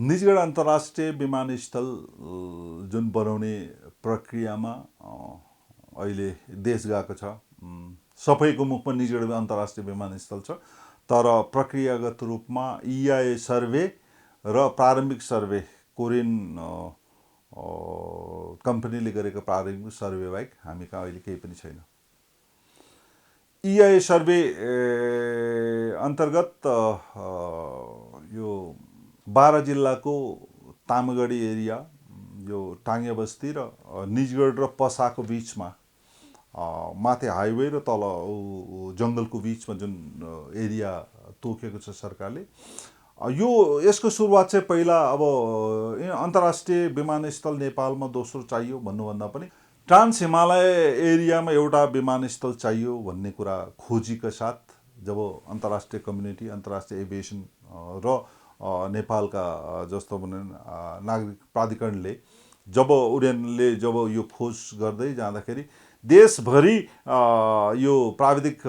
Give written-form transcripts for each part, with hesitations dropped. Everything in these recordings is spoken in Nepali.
निजगढ अन्तर्राष्ट्रिय विमानस्थल जुन बनाउने प्रक्रियामा अहिले देश गएको छ। सबैको मुखमा निजगढ अन्तर्राष्ट्रिय विमानस्थल छ, तर प्रक्रियागत रूपमा EIA सर्वे र प्रारम्भिक सर्वे कोरियन कम्पनीले गरेको प्रारम्भिक सर्वे बाहेक हामी कहाँ अहिले केही पनि छैन। EIA सर्वे अन्तर्गत यो 12 जिल्लाको तामागढी एरिया, यो टाङ्गे बस्ती र निजगढ र पसाको बिचमा माथि हाइवे र तल जङ्गलको बिचमा जुन एरिया तोकेको छ सरकारले, यसको सुरुवात चाहिँ पहिला अब अन्तर्राष्ट्रिय विमानस्थल नेपालमा दोस्रो चाहियो भन्नुभन्दा पनि ट्रान्स हिमालय एरियामा एउटा विमानस्थल चाहियो भन्ने कुरा खोजीका साथ जब अन्तर्राष्ट्रिय कम्युनिटी, अन्तर्राष्ट्रिय एभिएसन र नेपालका जस्तो भने नागरिक प्राधिकरणले जब यो खोज गर्दै जाँदाखेरि देशभरि यो प्राविधिक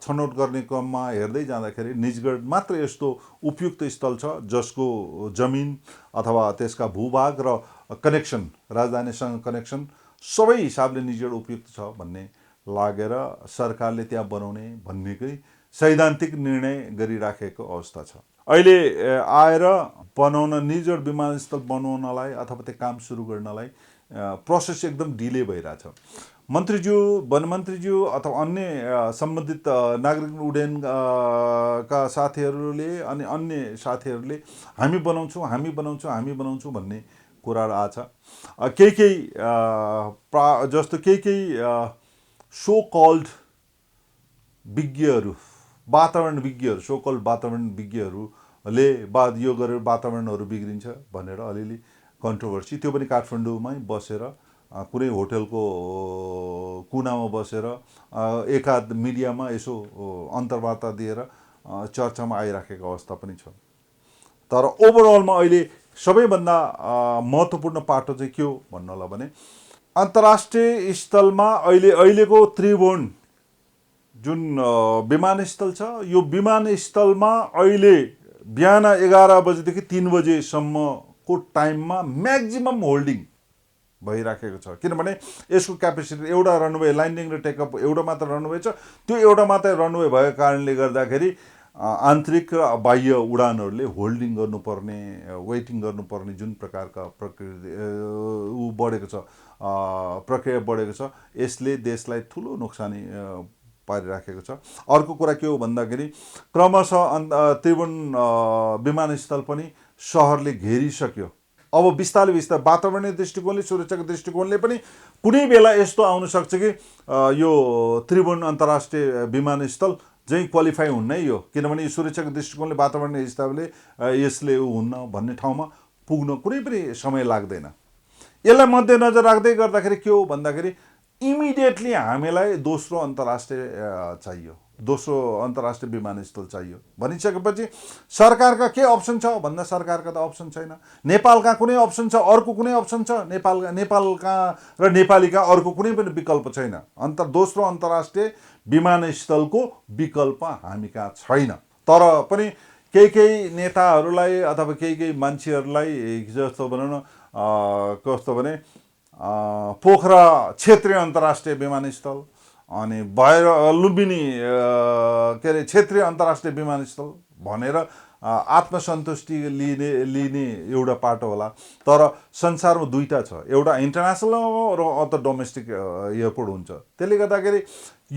छनौट गर्ने क्रममा हेर्दै जाँदाखेरि निजगढ मात्र यस्तो उपयुक्त स्थल छ जसको जमिन अथवा त्यसका भूभाग र कनेक्सन, राजधानीसँग कनेक्सन सबै हिसाबले निजगढ उपयुक्त छ भन्ने लागेर सरकारले त्यहाँ बनाउने भन्नेकै सैद्धान्तिक निर्णय गरिराखेको अवस्था छ। अहिले आएर बनाउन निजगढ विमानस्थल बनाउनलाई अथवा त्यो काम सुरु गर्नलाई प्रोसेस एकदम डिले भइरहेछ। मन्त्रीज्यू, वनमन्त्रीज्यू अथवा अन्य सम्बन्धित नागरिक उड्डयन का साथीहरूले अनि अन्य साथीहरूले हामी बनाउँछौँ भन्ने कुरा आछ। जस्तो केही सो कल्ड विज्ञहरू, वातावरण विज्ञहरू, सो कल्ड वातावरण विज्ञहरूले यो गरेर वातावरणहरू बिग्रिन्छ भनेर अलिअलि कन्ट्रोभर्सी, त्यो पनि काठमाडौँमै बसेर कुनै होटलको कुनामा बसेर एकाध मिडियामा यसो अन्तर्वार्ता दिएर चर्चामा आइराखेको अवस्था पनि छ। तर ओभरअलमा अहिले सबैभन्दा महत्त्वपूर्ण पाटो चाहिँ के हो भन्नलाई भने अन्तर्राष्ट्रिय स्थलमा अहिलेको त्रिभुवन जुन विमानस्थल छ, यो विमानस्थलमा अहिले बिहान 11 बजेदेखि 3 बजेसम्मको टाइममा म्याक्सिमम होल्डिङ भइराखेको छ। किनभने यसको क्यापेसिटी एउटा रनवे, ल्यान्डिङ र टेकअप एउटा मात्र रनवे छ। त्यो एउटा मात्रै रनवे भएको कारणले गर्दाखेरि आन्तरिक र बाह्य उडानहरूले होल्डिङ गर्नुपर्ने, वेटिङ गर्नुपर्ने जुन प्रकारका प्रक्रिया बढेको छ, यसले देशलाई ठुलो नोक्सानी पारिराखेको छ। अर्को कुरा के हो भन्दाखेरि क्रमशः त्रिभुवन विमानस्थल पनि सहरले घेरिसक्यो। अब बिस्तारै वातावरणीय दृष्टिकोणले, सुरक्षाको दृष्टिकोणले पनि कुनै बेला यस्तो आउन सक्छ कि यो त्रिभुवन अन्तर्राष्ट्रिय विमानस्थल चाहिँ क्वालिफाई हुन्न है यो, किनभने यो सुरक्षाको दृष्टिकोणले, वातावरणीय हिसाबले यसले हुन्न भन्ने ठाउँमा पुग्न कुनै पनि समय लाग्दैन। यसलाई मध्यनजर राख्दै गर्दाखेरि के हो भन्दाखेरि इमिडिएटली हामीलाई दोस्रो अन्तर्राष्ट्रिय विमानस्थल चाहियो भनिसकेपछि सरकारका के अप्सन छ भन्दा सरकारका त अप्सन छैन। नेपालका कुनै अप्सन छ, अर्को कुनै अप्सन छ? नेपालका र नेपालीका अर्को कुनै पनि विकल्प छैन। दोस्रो अन्तर्राष्ट्रिय विमानस्थलको विकल्प हामी कहाँ छैन। तर पनि केही नेताहरूलाई अथवा केही मान्छेहरूलाई जस्तो भनौँ न कस्तो भने पोखरा क्षेत्रीय अन्तर्राष्ट्रिय विमानस्थल अनि भएर लुम्बिनी क्षेत्रीय अन्तर्राष्ट्रिय विमानस्थल भनेर आत्मसन्तुष्टि लिने एउटा पाटो होला। तर संसारमा दुईटा छ, एउटा इन्टरनेसनल र अर्को डोमेस्टिक एयरपोर्ट हुन्छ। त्यसले गर्दाखेरि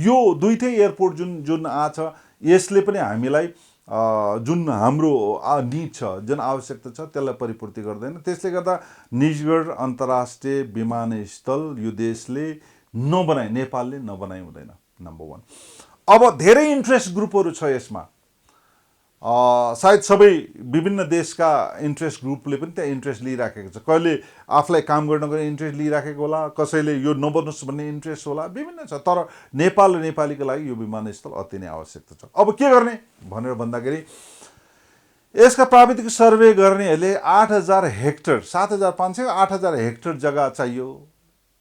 यो दुईटै एयरपोर्ट जुन आछ, यसले पनि हामीलाई जुन हाम्रो निड छ, जुन आवश्यकता छ, त्यसलाई परिपूर्ति गर्दैन। त्यसले गर्दा निजगढ अन्तर्राष्ट्रिय विमानस्थल यो देशले नबनाए, नेपालले नबनाइ हुँदैन, नम्बर 1। अब धेरै इन्ट्रेस्ट ग्रुपहरू छ यसमा, सायद सबै विभिन्न देशका इन्ट्रेस्ट ग्रुपले पनि त्यहाँ इन्ट्रेस्ट लिइराखेको छ। कहिले आफूलाई काम गर्नको इन्ट्रेस्ट लिइराखेको होला, कसैले यो नबनोस् भन्ने इन्ट्रेस्ट होला, विभिन्न छ। तर नेपाल र नेपालीको लागि यो विमानस्थल अति नै आवश्यकता छ। अब के गर्ने भनेर भन्दाखेरि यसका प्राविधिक सर्वे गर्नेहरूले 8,000 हेक्टर, 7,500 8,000 हेक्टर जग्गा चाहियो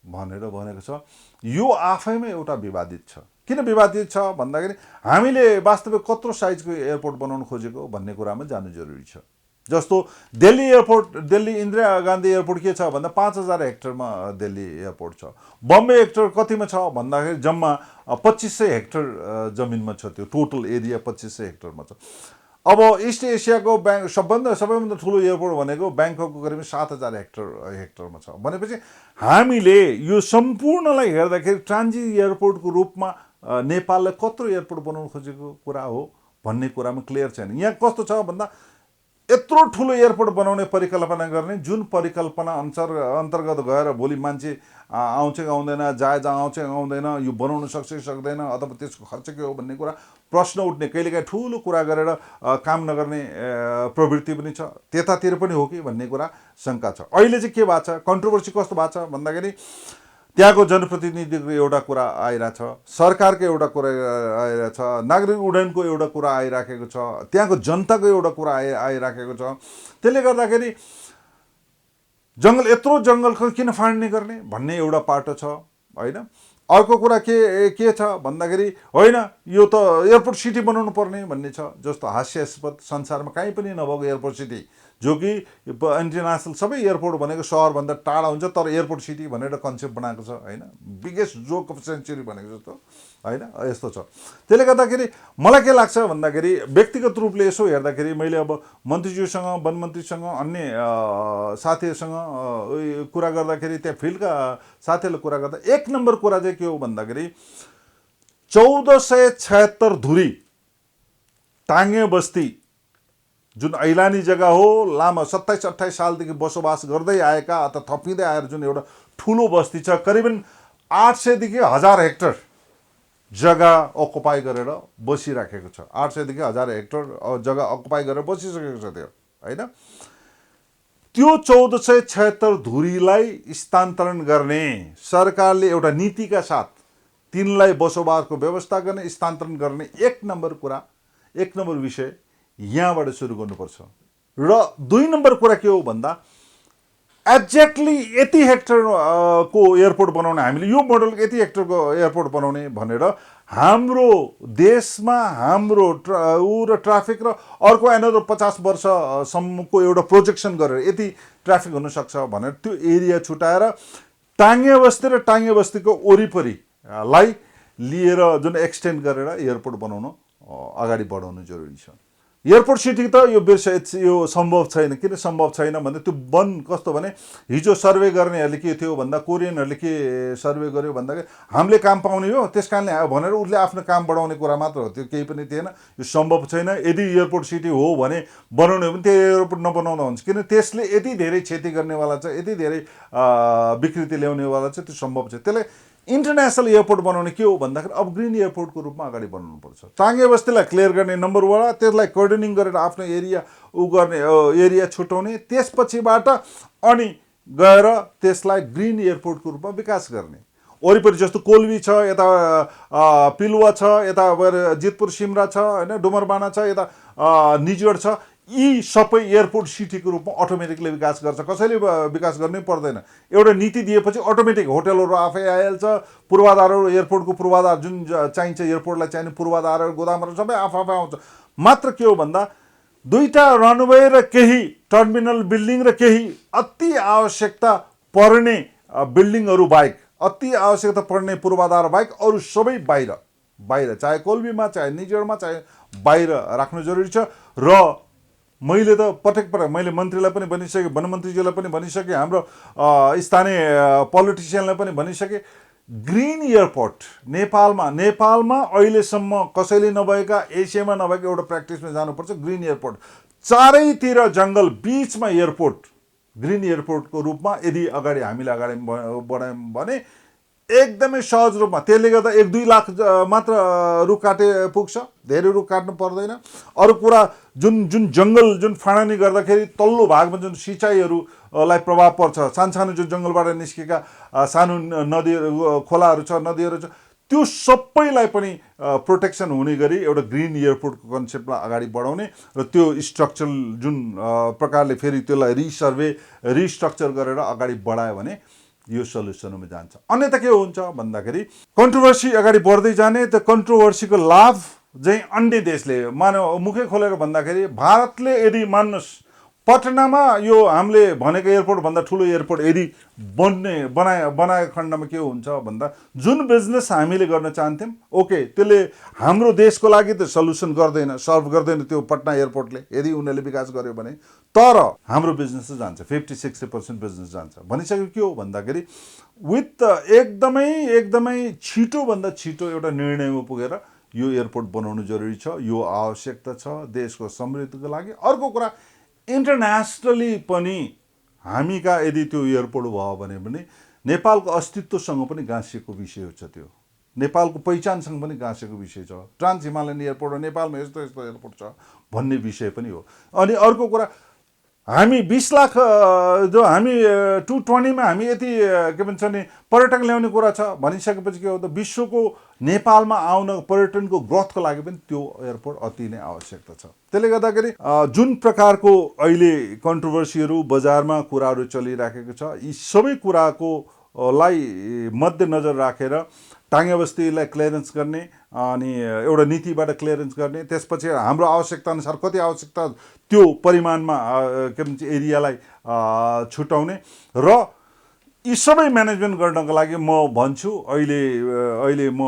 भनेर भनेको छ। यो आफैमा एउटा विवादित छ। किन विवादित छ भन्दाखेरि हामीले वास्तविक कत्रो साइजको एयरपोर्ट बनाउन खोजेको भन्ने कुरामा जानु जरुरी छ। जस्तो दिल्ली एयरपोर्ट, दिल्ली इन्दिरा गान्धी एयरपोर्ट के छ भन्दा 5000 हेक्टरमा दिल्ली एयरपोर्ट छ। बम्बे हेक्टर कतिमा छ भन्दाखेरि जम्मा 2500 हेक्टर जमिनमा छ, त्यो टोटल एरिया 2500 हेक्टरमा छ। अब इस्ट एसियाको सबैभन्दा ठुलो एयरपोर्ट भनेको ब्याङ्ककको करिब 7000 हेक्टरमा छ। भनेपछि हामीले यो सम्पूर्णलाई हेर्दाखेरि ट्रान्जिट एयरपोर्टको रूपमा नेपालले कत्रो एयरपोर्ट बनाउन खोजेको कुरा हो भन्ने कुरामा क्लियर छैन। यहाँ कस्तो छ भन्दा यत्रो ठुलो एयरपोर्ट बनाउने परिकल्पना गर्ने, जुन परिकल्पना अन्तर्गत गएर भोलि मान्छे आउँछ कि आउँदैन, जहाज आउँछ कि आउँदैन, यो बनाउन सक्छ कि सक्दैन, अथवा त्यसको खर्च के हो भन्ने कुरा प्रश्न उठ्ने, कहिलेकाहीँ ठुलो कुरा गरेर काम नगर्ने प्रवृत्ति पनि छ। त्यतातिर पनि हो कि भन्ने कुरा शङ्का छ। अहिले चाहिँ के भएको छ, कन्ट्रोभर्सी कस्तो भएको छ भन्दाखेरि त्यहाँको जनप्रतिनिधिको एउटा कुरा आइरहेछ, सरकारको एउटा कुरा आइरहेछ, नागरिक उड्डयनको एउटा कुरा आइराखेको छ, त्यहाँको जनताको एउटा कुरा आइराखेको छ। त्यसले गर्दाखेरि यत्रो जङ्गलको किन फाड्ने गर्ने भन्ने एउटा पाटो छ, होइन। अर्को कुरा के छ भन्दाखेरि होइन यो त एयरपोर्ट सिटी बनाउनु पर्ने भन्ने छ, जस्तो हास्यास्पद संसारमा कहीँ पनि नभएको एयरपोर्ट सिटी, जो कि इन्टरनेसनल सबै एयरपोर्ट भनेको सहरभन्दा टाढा हुन्छ, तर एयरपोर्ट सिटी भनेर कन्सेप्ट बनाएको छ, होइन। बिगेस्ट जोक अफ सेन्चुरी भनेको जस्तो, होइन, यस्तो छ। त्यसले गर्दाखेरि मलाई के लाग्छ भन्दाखेरि व्यक्तिगत रूपले यसो हेर्दाखेरि मैले अब मन्त्रीज्यूसँग, वनमन्त्रीसँग, अन्य साथीहरूसँग कुरा गर्दाखेरि, त्यहाँ फिल्डका साथीहरूले कुरा गर्दा एक नम्बर कुरा चाहिँ के हो भन्दाखेरि 1476 धुरी टाङ्गे बस्ती, जुन ऐलानी जग्गा हो, लामो 27-28 सालदेखि बसोबास गर्दै आएका अथवा थपिँदै आएर जुन एउटा ठुलो बस्ती छ, करिबन 800 देखि 1000 हेक्टर जग्गा अकुपाई गरेर बसिराखेको छ। 800 देखि 1000 हेक्टर जग्गा अकुपाई गरेर बसिसकेको छ त्यो, होइन। त्यो 1476 धुरीलाई स्थानान्तरण गर्ने सरकारले एउटा नीतिका साथ तिनलाई बसोबासको व्यवस्था गर्ने, स्थानान्तरण गर्ने एक नम्बर कुरा, एक नम्बर विषय यहाँबाट सुरु गर्नुपर्छ। र 2 नम्बर कुरा के हो भन्दा एक्ज्याक्टली यति हेक्टर को एयरपोर्ट बनाउने, हामीले यो मोडलको यति हेक्टरको एयरपोर्ट बनाउने भनेर हाम्रो देशमा हाम्रो र ट्राफिक र अर्को एनदर 50 वर्षसम्मको एउटा प्रोजेक्सन गरेर यति ट्राफिक हुनसक्छ भनेर त्यो एरिया छुटाएर टाङ्गे बस्ती र टाङ्गे बस्तीको वरिपरिलाई लिएर जुन एक्सटेन्ड गरेर एयरपोर्ट बनाउन अगाडि बढाउनु जरुरी छ। एयरपोर्ट सिटी त यो सम्भव छैन। किन सम्भव छैन भन्दा त्यो वन कस्तो भने हिजो सर्वे गर्नेहरूले के थियो भन्दा कोरियनहरूले के सर्वे गर्यो भन्दाखेरि हामीले काम पाउने हो त्यस कारणले भनेर उसले आफ्नो काम बढाउने कुरा मात्र हो, त्यो केही पनि थिएन। यो सम्भव छैन। यदि एयरपोर्ट सिटी हो भने बनाउने हो भने त्यो एयरपोर्ट नबनाउँदा हुन्छ, किन त्यसले यति धेरै क्षति गर्नेवाला छ, यति धेरै विकृति ल्याउनेवाला छ, त्यो सम्भव छ। त्यसले इन्टरनेसनल एयरपोर्ट बनाउने के हो भन्दाखेरि अब ग्रिन एयरपोर्टको रूपमा अगाडि बढाउनुपर्छ। टाङ्गे बस्तीलाई क्लियर गर्ने नम्बर 1, त्यसलाई कोर्डनिङ गरेर आफ्नो एरिया गर्ने एरिया छुटाउने, त्यसपछिबाट अनि गएर त्यसलाई ग्रिन एयरपोर्टको रूपमा विकास गर्ने। वरिपरि जस्तो कोल्बी छ, यता पिलुवा छ, यता जितपुर सिमरा छ, होइन, डुमरबाना छ, यता निजोड छ, यी सबै एयरपोर्ट सिटीको रूपमा अटोमेटिकली विकास गर्छ। कसैले विकास गर्नै पर्दैन। एउटा नीति दिएपछि अटोमेटिक होटलहरू आफै आइहाल्छ, पूर्वाधारहरू, एयरपोर्टको पूर्वाधार जुन चाहिन्छ, एयरपोर्टलाई चाहिने पूर्वाधारहरू, गोदामहरू सबै आफै आउँछ। मात्र के हो भन्दा 2टा रनवे र केही टर्मिनल बिल्डिङ र केही अति आवश्यकता पर्ने बिल्डिङहरू बाहेक, अति आवश्यकता पर्ने पूर्वाधार बाहेक अरू सबै बाहिर, चाहे कोल्बीमा, चाहे निजोडमा, चाहे बाहिर राख्नु जरुरी छ। र मैले त मैले मन्त्रीलाई पनि भनिसकेँ, वनमन्त्रीजीलाई पनि भनिसकेँ, हाम्रो स्थानीय पोलिटिसियनलाई पनि भनिसकेँ, ग्रिन एयरपोर्ट नेपालमा अहिलेसम्म कसैले नभएका, एसियामा नभएका एउटा प्र्याक्टिसमा जानुपर्छ। ग्रिन एयरपोर्ट, चारैतिर जङ्गल, बिचमा एयरपोर्ट, ग्रिन एयरपोर्टको रूपमा यदि हामीले अगाडि बढायौँ भने एकदमै सहज रूपमा, त्यसले गर्दा 1-2 लाख मात्र रुख काटे पुग्छ, धेरै रुख काट्नु पर्दैन। अरू कुरा जुन जङ्गल जुन फाँडनी गर्दाखेरि तल्लो भागमा जुन सिँचाइहरूलाई प्रभाव पर्छ, सानो जुन जङ्गलबाट निस्केका सानो नदीहरू, खोलाहरू छ, नदीहरू छ, त्यो सबैलाई पनि प्रोटेक्सन हुने गरी एउटा ग्रिन एयरपोर्टको कन्सेप्टलाई अगाडि बढाउने र त्यो स्ट्रक्चरल जुन प्रकारले फेरि त्यसलाई रिस्ट्रक्चर गरेर अगाडि बढायो भने यो सल्युसनमा जान्छ। अन्यथा के हुन्छ भन्दाखेरि कन्ट्रोभर्सी अगाडि बढ्दै जाने, त्यो कन्ट्रोभर्सीको लाभ चाहिँ अन्य देशले मुखै खोलेर भन्दाखेरि भारतले यदि मान्नुहोस् पटनामा यो हामीले भनेको एयरपोर्टभन्दा ठुलो एयरपोर्ट यदि बनाएको खण्डमा के हुन्छ भन्दा जुन बिजनेस हामीले गर्न चाहन्थ्यौँ ओके त्यसले हाम्रो देशको लागि त सल्युसन गर्दैन, सर्भ गर्दैन त्यो पटना एयरपोर्टले यदि उनीहरूले विकास गर्यो भने, तर हाम्रो बिजनेस चाहिँ जान्छ, 50-60% बिजनेस जान्छ। भनिसकेको के हो भन्दाखेरि विथ एकदमै एकदमै छिटोभन्दा छिटो एउटा निर्णयमा पुगेर यो एयरपोर्ट बनाउनु जरुरी छ, यो आवश्यकता छ देशको समृद्धिको लागि। अर्को कुरा इन्टरनेसनली पनि हामीका यदि त्यो एयरपोर्ट भयो भने नेपालको अस्तित्वसँग पनि गाँसिएको विषय छ, त्यो नेपालको पहिचानसँग पनि गाँसेको विषय छ। ट्रान्स हिमालयन एयरपोर्ट हो, नेपालमा यस्तो यस्तो एयरपोर्ट छ भन्ने विषय पनि हो। अनि अर्को कुरा हामी 20 लाख जो हामी 220मा हामी यति के भन्छ नि पर्यटक ल्याउने कुरा छ भनिसकेपछि के हो त विश्वको नेपालमा आउन पर्यटनको ग्रोथको लागि पनि त्यो एयरपोर्ट अति नै आवश्यकता छ। त्यसले गर्दाखेरि जुन प्रकारको अहिले कन्ट्रोभर्सीहरू बजारमा कुराहरू चलिराखेको छ, यी सबै कुराको लाई मध्यनजर राखेर टाङ्गे बस्तीलाई क्लियरेन्स गर्ने अनि एउटा नीतिबाट क्लियरेन्स गर्ने, त्यसपछि हाम्रो आवश्यकता अनुसार कति आवश्यकता त्यो परिमाणमा के भन्छ एरियालाई छुटाउने र यी सबै म्यानेजमेन्ट गर्नको लागि म भन्छु अहिले म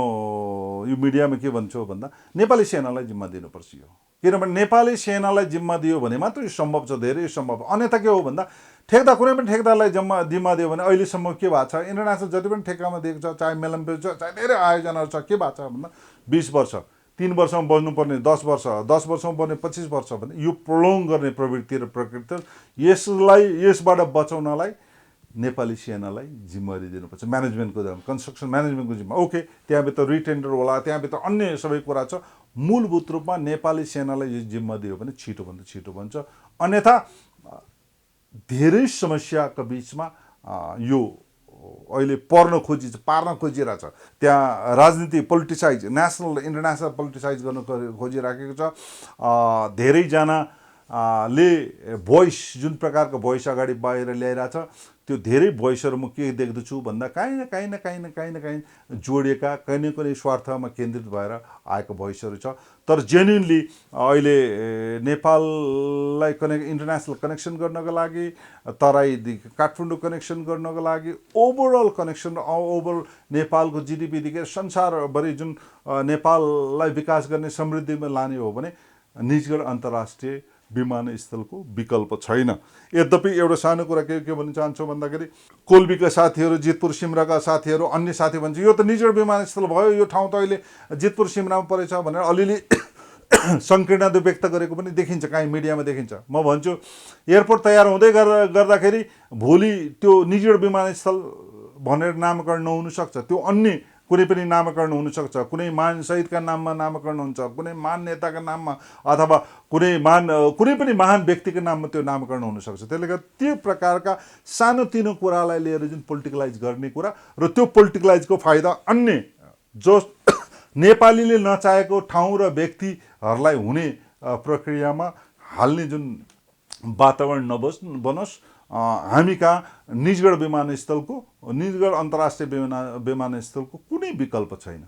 यो मिडियामा के भन्छु भन्दा नेपाली सेनालाई जिम्मा दिनुपर्छ यो। किनभने नेपाली सेनालाई जिम्मा दियो भने मात्र यो सम्भव छ, धेरै सम्भव। अन्यथा के हो भन्दा ठेक्दा कुनै पनि ठेकदारलाई जिम्मा दियो भने अहिलेसम्म के भएको छ, इन्टरनेसनल जति पनि ठेक्कामा दिएको छ, चाहे मेलम्पे छ, चाहे धेरै आयोजनाहरू छ, के भएको छ भन्दा 20 वर्ष, 3 वर्षमा बस्नुपर्ने 10 वर्ष, 10 वर्षमा बस्ने 25 वर्ष भने यो प्रोलोङ गर्ने प्रवृत्ति र प्रकृति, यसबाट बचाउनलाई नेपाली सेनालाई जिम्मेवारी दिनुपर्छ। म्यानेजमेन्टको कन्स्ट्रक्सन म्यानेजमेन्टको जिम्मा ओके, त्यहाँभित्र रिटेन्डर होला, त्यहाँभित्र अन्य सबै कुरा छ। मूलभूत रूपमा नेपाली सेनालाई यो जिम्मा दियो भने छिटोभन्दा छिटो बन्छ। अन्यथा धेरै समस्याका बिचमा यो अहिले पार्न खोजिरहेछ। त्यहाँ राजनीति पोलिटिसाइज, नेसनल इन्टरनेसनल पोलिटिसाइज गर्न खोजिराखेको छ। धेरैजना ले भोइस, जुन प्रकारको भोइस अगाडि बाहिर ल्याइरहेछ, त्यो धेरै भोइसहरू म के देख्दछु भन्दा काहीँ न काहीँ जोडिएका, कहीँ न कहीँ स्वार्थमा केन्द्रित भएर आएको भोइसहरू छ। तर जेन्युनली अहिले नेपाललाई इन्टरनेसनल कनेक्सन गर्नको लागि, तराईदेखि काठमाडौँ कनेक्सन गर्नको लागि, ओभरअल कनेक्सन, ओभरअल नेपालको जिडिपीदेखि संसारभरि जुन नेपाललाई विकास गर्ने, समृद्धिमा लाने हो भने निजगढ अन्तर्राष्ट्रिय विमानस्थलको विकल्प छैन। यद्यपि एउटा सानो कुरा के भन्न चाहन्छु भन्दाखेरि कोल्बीका साथीहरू, जितपुर सिमराका साथीहरू, अन्य साथी भन्छ यो त निजगढ विमानस्थल भयो, यो ठाउँ त अहिले जितपुर सिमरामा परेछ भनेर अलिअलि संकीर्णता व्यक्त गरेको पनि देखिन्छ, काहीँ मिडियामा देखिन्छ। म भन्छु एयरपोर्ट तयार हुँदै गर्दाखेरि भोलि त्यो निजगढ विमानस्थल भनेर नामकरण नहुनसक्छ, त्यो अन्य कुनै पनि नामकरण हुनसक्छ। कुनै महान शहीदका नाममा नामकरण हुन्छ, कुनै महान नेताका नाममा, अथवा कुनै पनि महान व्यक्तिको नाममा त्यो नामकरण हुनसक्छ। त्यसले गर्दा त्यो प्रकारका सानोतिनो कुरालाई लिएर जुन पोलिटिकलाइज गर्ने कुरा र त्यो पोलिटिकलाइजको फाइदा अन्य जो नेपालीले नचाहेको ठाउँ र व्यक्तिहरूलाई हुने प्रक्रियामा हाल्ने जुन वातावरण बनोस्। हामी कहाँ निजगढ अन्तर्राष्ट्रिय विमानस्थलको कुनै विकल्प छैन।